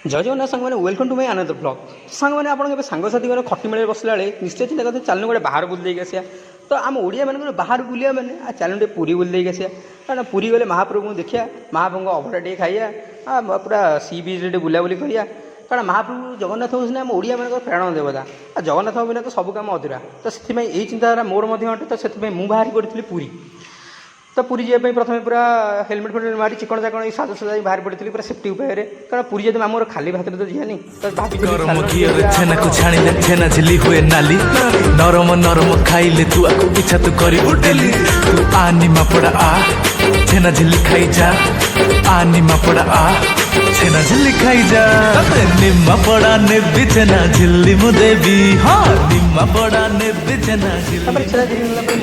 जय जगन्नाथ सांग मैंने welcome to my another blog song मैंने आपन सांगसाथी मैंने खटी मेले बसला बेले निश्चय चिंता करते चलने गोटे बाहर बुल देक आसिया तो आम ओडिया मान बाहर बुलिया मैंने चलने गोटे पुरी बुल देक आसिया कारण पुरी गले महाप्रभु को देखिया महाप्रभु अभड़ा टे खाइया पूरा सी बीच बुलाबुली करिया कारण महाप्रभु जगन्नाथ हूँ आम ओडिया मान प्राण देवता जगन्नाथ बिना तो सब काम अधूरा तो से चिंताधारा मोर अटे तो से बाहरी पड़ी पुरी तो पुरी जावाई प्रथम पूरा हेलमेट फेलमेट मारी चिकन चाकण साज सजा बाहर पड़ी पूरा सेफ्टी उपाय कारण पुरी जब आम खाली भात तो जीवानी तो छेना को छाणिले छेना झिली हुए नाली नरम नरम खाइले तू आको इच्छा तू करिबु डेली तू आ निमा पड़ा आ छेना झिली खाई जा आ निमा पड़ा आ छेना झिली खाई जा निमा पड़ा नेबी छेना झिली मु देवी हां निमा पड़ा नेबी छेना झिली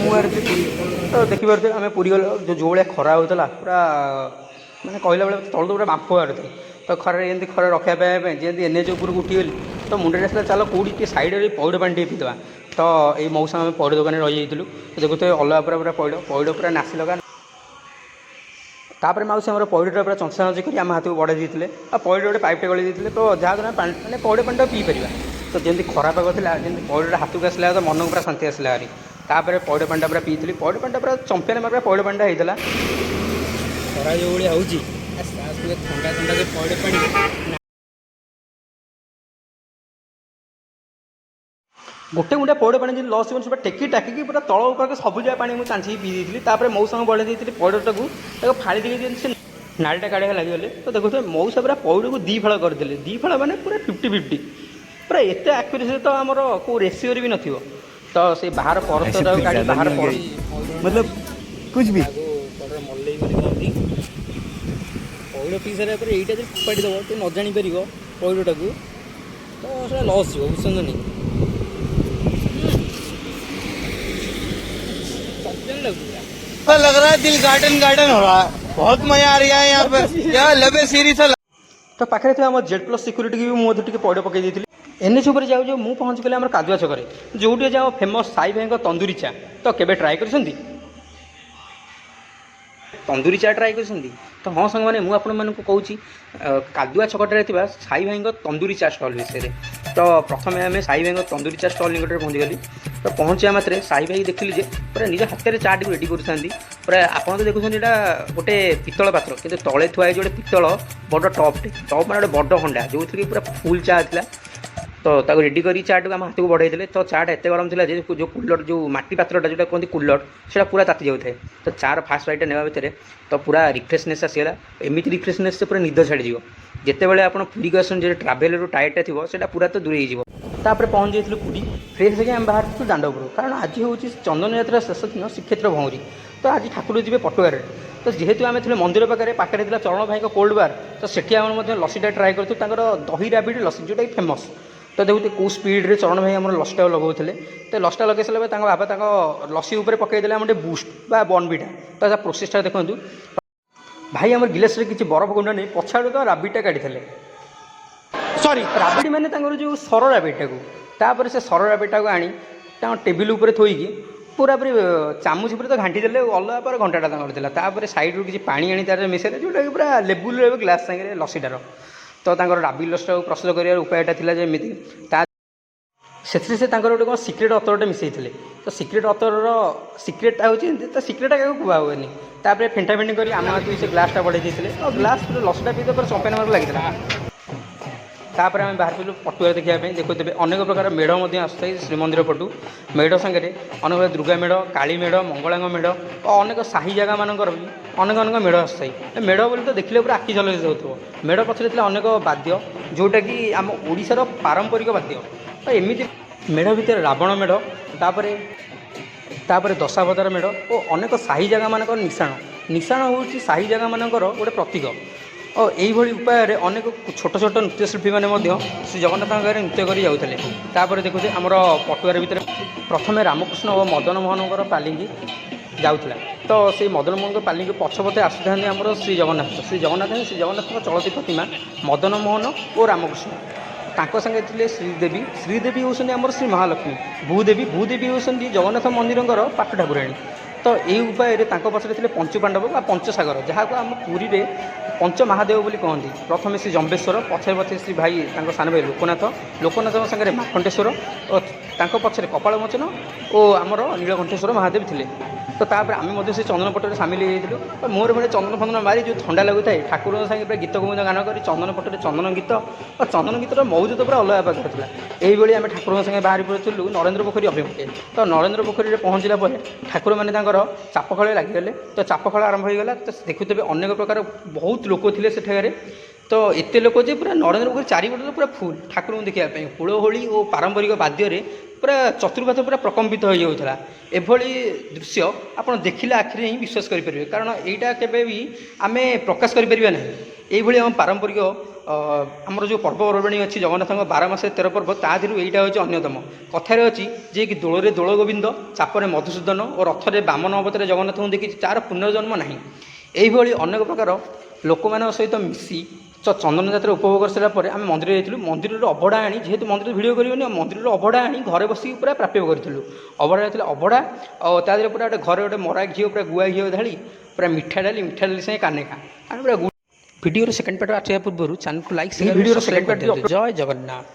तो देखिए आम पुरी गल जो भाया खरा होता पूरा मैंने कहला बेले तल तो पूरा बांफ बाहर थे तो खरार एमती खरा रखापी जमी एनएच उपरको उठीगली तो मुंडे आसला चलो कौटी सैड्रे पौड़ पानी टे पीदे तो ये मौसा आम पौड़ दुकान रही जाइलु तो देखते अलग पूरा पौड़ पौड़ पूरा नासी लगा तापर मौसी आम पौड़टा पूरा चंचा चंची कर आम हाथ को बढ़ाई देते पौड़ गोटे पाइपटे गली देते तो जहाँ मैंने पौड़ पानी पी पार तो जमी खरा पाग था जमी पौड़ा हाथ को आसला तो मन को पूरा शांति आसला हारी तापर पौड़ पानी पूरा पीती पौड़ पानी पूरा चंपिया मार पौड़ पानी होता खरा जो भाई हूँ ठंडा ठंडा जो पौड़ पानी गोटे मुंडा पौड़ पानी जी लस हो टेकी टाकी पूरा तल उपर सब जगह पानी मुझे चांची पी दी मौसा बढ़े देती पौड़टाକୁ फाड़ी देखे नाड़ीटा काढ़ा लगे तो देखो मौसा पूरा पौड़ को दी फाड़ करदे दी फाड़ मैंने पूरा 50-50 पूरा एत आक्यूरेसी तो आमर को रेसीओ भी नथिबो तो से बाहर परत काढ़ी बाहर मतलब कुछ भी पौड़ पी सारा यहीटा जो फोपाड़ी देव तो न जापर पौड़टा को तो से लस जो बुझे नहीं लग रहा है दिल गार्डन गार्डन हो रहा है बहुत मजा आ रहा है यहाँ पे यहाँ लबे सीरीज तो पाखे थे जेड प्लस सिक्यूरीटी भी मुझे पौड़ पकई देती एनएच उपर जाऊ मुझे पहुँच गली आम कादुआ छकरे जो जाओ फेमस साई भाई तंदूरी चा तो केबे ट्राए कर तंदूरी चा ट्राए कर तो हाँ सांग मैंने मुझे कहूँ कादुआ छकटे साई भाई तंदूरी चा स्टल विषय तो प्रथम आम साई भाई तंदूरी चा स्टल निकट में पहुँचीगली तो पहुँचा मात्रे साई भाई देखिली जे पूरा निज हाथ में चा टी रेडी कर पूरा आप देखुं यहाँ गोटे पितल पात्र कि तले थुआई जो पितल बड़ टपटे टप मैंने गोटे बड़ हंडा जो थी पूरा फुल चा था तो रेडी कर चाटा आम हाथ को बढ़ाई तो चाटा एत गरम था जो कूलर जो मटी पात्रटा जो कहते कूलर से पूरा ताती जाए तो चार फास्ट बाइटा नेवा भितर तो पूरा रिफ्रेशनेस आसीगला एमती रिफ्रेशनेस से पूरा निद छाड़ी जिते बड़े आप पुरी को आसन जो ट्राभेलर टायरटा थी से पूरा तो दूरे होपर पहुँच जाइए पुरी फ्रेश होकर आम बाहर दाण्ड उपर कारण आज हूँ चंदन यात्रा शेष दिन श्रीक्षेत्र भौरी तो आज ठाकुर जी पटुआर तो जेहेतु आम थे मंदिर पाखे चरण भाई कोल्ड बार तो सेठी आम लसीटा ट्राए कर दही राबिड़ लसी जोटा फेमस तो देखते कौ स्पीड्रे चरण भाई आम लसीटा लगाऊे तो लसीटा लगे सारा बाबा लसी उपर पकईदे गोटे बुस्ट बा बॉर्नविटा तो प्रोसेसटा देखूँ भाई आम गिलास किसी बरफ गुंडा नहीं पछाड़ तो राबिटा काढ़ी सॉरी राबिड़ मैंने जो सर राबिटा को से सर राबिटा को आनी टेबिल उपर थोईकी पूरा पूरी चामुच पर तो घाटी देले अलग पर घंटाटा सैड्रु किसी पानी आनी तार मिसेले जोटा पूरा लेबुल रहा ग्लास सागर लसीटार तो राबि लसटा प्रस्तुत कर उपायटा था जमी से गोटे कौन सिक्रेट अतरटे मिसई तो सिक्रेट अतर सिक्रेटा हूँ तो सिक्रेटा क्या कुआ हुए तापर फेंटा फेंटी कर आम हाथ से ग्लासटा बढ़ाई देते और ग्लास पूरा लसटा पीते पूरा चंपेन मार्क लगी तापर आम बाहर पड़ू पटुआ देखापी देखुते अनेक प्रकार मेढ़ आसुए श्रीमंदिर पटू मेढ़ सागर अनेक दुर्गा मेढ़ काली मेढ़ मंगलांग मेढ़ और अनेक साही जगह मानकर भी अनेक अनेक मेढ़ आसुए मेढ़ बोली तो देखने पूरा आखि झलक जाऊँ मेढ़ पछरे अनेक वाद्य जोटा कि आम ओडिशार पारंपरिक वाद्य तो एमती मेढ़ भितर रावण मेढ़ तापर दशावतार मेढ़ और अनेक साही जगह मानकर निशाण निशाण हूँ साही जगह मानकर गोटे प्रतीक और यही उपाय अनेक छोट छोट नृत्यशिल्पी मैंने श्री जगन्नाथ नृत्य कर जाते देखुचे आमर पटुआर भितर प्रथम रामकृष्ण और मदन मोहन पालिंगी जाऊला तो से मदन मोहन पालिंगी पछपथे आसुता श्री जगन्नाथ चलती प्रतिमा मदन मोहन और रामकृष्ण तांको संगे थे श्रीदेवी होती आमर श्री महालक्ष्मी भूदेवी होती जगन्नाथ मंदिर पाठ ठाकुराणी ତ ଏଇ ଉପାୟରେ ତାଙ୍କ ପଛରେ ଥିଲେ ପଞ୍ଚୁ ପାଣ୍ଡବ ବା ପଞ୍ଚସାଗର, ଯାହାକୁ ଆମ ପୁରୀରେ ପଞ୍ଚମହାଦେବ ବୋଲି କହନ୍ତି। ପ୍ରଥମେ ଶ୍ରୀ ଜମ୍ବେଶ୍ୱର, ପଛରେ ପଛରେ ଶ୍ରୀ ଭାଇ ତାଙ୍କ ସାନ ଭାଇ ଲୋକନାଥଙ୍କ ସାଙ୍ଗରେ ମାର୍କଣ୍ଡେଶ୍ୱର ଓ ତାଙ୍କ ପଛରେ କପାଳମୋଚନ ଓ ଆମର ନୀଳକଣ୍ଠେଶ୍ୱର ମହାଦେବ ଥିଲେ। ତ ତାପରେ ଆମେ ମଧ୍ୟ ସେ ଚନ୍ଦନ ପଟରେ ସାମିଲ ହେଇଯାଇଥିଲୁ। ତ ମୋର ମାନେ ଚନ୍ଦନ ଫନ୍ଦନ ମାରି ଯେଉଁ ଥଣ୍ଡା ଲାଗୁଥାଏ, ଠାକୁରଙ୍କ ସାଙ୍ଗେ ପୁରା ଗୀତ ଗୋବିନ୍ଦ ଗାନ କରି ଚନ୍ଦନ ପଟରେ ଚନ୍ଦନ ଗୀତ, ଓ ଚନ୍ଦନ ଗୀତର ମଉଜ ତ ପୁରା ଅଲଗା ପ୍ରକାର ଥିଲା। ଏଇଭଳି ଆମେ ଠାକୁରଙ୍କ ସାଙ୍ଗେ ବାହାରି ପଡ଼ିଥିଲୁ ନରେନ୍ଦ୍ର ପୋଖରୀ ଅଭିମୁଖେ। ତ ନରେନ୍ଦ୍ର ପୋଖରୀରେ ପହଞ୍ଚିଲା ପରେ ଠାକୁରମାନେ ତାଙ୍କର ଚାପ ଖେଳରେ ଲାଗିଗଲେ। ତ ଚାପ ଖେଳ ଆରମ୍ଭ ହୋଇଗଲା। ତ ଦେଖୁଥିବେ ଅନେକ ପ୍ରକାର ବହୁତ ଲୋକ ଥିଲେ ସେଠାକାରେ। ତ ଏତେ ଲୋକ ଯେ ପୁରା ନରେନ୍ଦ୍ର ପୋଖରୀ ଚାରିପଟରେ ପୁରା ଫୁଲ୍ ଠାକୁରଙ୍କୁ ଦେଖିବା ପାଇଁ। ହୁଳହୁଳି ଓ ପାରମ୍ପରିକ ବାଦ୍ୟରେ ପୁରା ଚତୁଃପାର୍ଶ୍ୱ ପୁରା ପ୍ରକମ୍ପିତ ହୋଇଯାଉଥିଲା। ଏଭଳି ଦୃଶ୍ୟ ଆପଣ ଦେଖିଲେ ଆଖିରେ ହିଁ ବିଶ୍ୱାସ କରିପାରିବେ, କାରଣ ଏଇଟା କେବେ ବି ଆମେ ପ୍ରକାଶ କରିପାରିବା ନାହିଁ। ଏଇଭଳି ଆମ ପାରମ୍ପରିକ ଆମର ଯେଉଁ ପର୍ବପର୍ବାଣୀ ଅଛି ଜଗନ୍ନାଥଙ୍କ 12 ମାସରେ 13 ପର୍ବ, ତା ଦେହରୁ ଏଇଟା ହେଉଛି ଅନ୍ୟତମ। କଥାରେ ଅଛି ଯେ କି ଦୋଳରେ ଦୋଳ ଗୋବିନ୍ଦ, ଚାପରେ ମଧୁସୂଦନ ଓ ରଥରେ ବାମନ ଅବତାରେ ଜଗନ୍ନାଥଙ୍କୁ ଦେଖିଛି, ତାର ପୁନର୍ଜନ୍ମ ନାହିଁ। ଏଇଭଳି ଅନେକ ପ୍ରକାର ଲୋକମାନଙ୍କ ସହିତ ମିଶି ଚନ୍ଦନ ଯାତ୍ରା ଉପଭୋଗ କରିସାରିଲା ପରେ ଆମେ ମନ୍ଦିର ଯାଇଥିଲୁ। ମନ୍ଦିରରୁ ଅଭଡ଼ା ଆଣି, ଯେହେତୁ ମନ୍ଦିର ଭିଡ଼ିଓ କରିବନି, ମନ୍ଦିରରୁ ଅଭଡ଼ା ଆଣି ଘରେ ବସିକି ପୁରା ପ୍ରାପ୍ୟ କରିଥିଲୁ। ଅଭଡ଼ା ଯାଇଥିଲା, ଅଭଡ଼ା ଆଉ ତା ଦେହରେ ପୁରା ଘରେ ଗୋଟେ ମରା ଘିଅ, ପୁରା ଗୁଆ ଘିଅ ଢାଳି ପୁରା ମିଠା ଡାଲି ସାଙ୍ଗେ କାନେକା ଆମେ ପୁରା। ଭିଡ଼ିଓର ସେକେଣ୍ଡ ପାର୍ଟ ଆସିବା ପୂର୍ବରୁ ଚ୍ୟାନେଲକୁ ଲାଇକ୍, ଭିଡ଼ିଓର ସେକେଣ୍ଡ ପାର୍ଟ ଜୟ ଜଗନ୍ନାଥ।